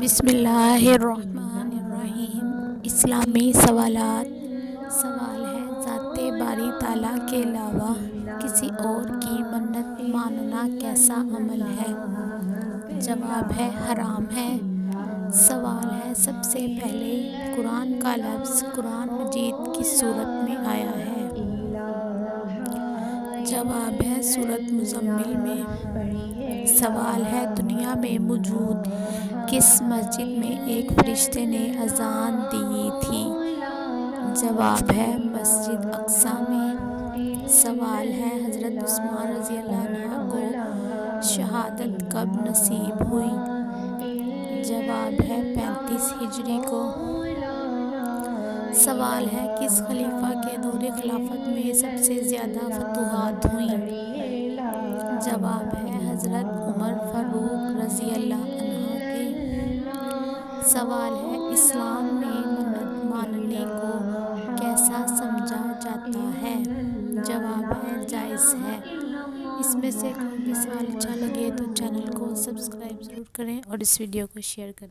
بسم اللہ الرحمن الرحیم۔ اسلامی سوالات۔ سوال ہے، ذات باری تعالیٰ کے علاوہ کسی اور کی منت ماننا کیسا عمل ہے؟ جواب ہے، حرام ہے۔ سوال ہے، سب سے پہلے قرآن کا لفظ قرآن مجید کس سورت میں آیا ہے؟ جواب ہے، سورۃ مزمل میں۔ سوال ہے، دنیا میں موجود کس مسجد میں ایک فرشتے نے اذان دی تھی؟ جواب ہے، مسجد اقصیٰ میں۔ سوال ہے، حضرت عثمان رضی اللہ عنہ کو شہادت کب نصیب ہوئی؟ جواب ہے، 35 ہجری کو۔ سوال ہے، کس خلیفہ کے دور خلافت میں سب سے زیادہ فتوحات ہوئیں؟ جواب ہے، حضرت عمر فاروق رضی اللہ عنہ کے۔ سوال ہے، اسلام میں منت ماننے کو کیسا سمجھا جاتا ہے؟ جواب ہے، جائز ہے۔ اس میں سے کوئی بھی سوال اچھا لگے تو چینل کو سبسکرائب ضرور کریں اور اس ویڈیو کو شیئر کریں۔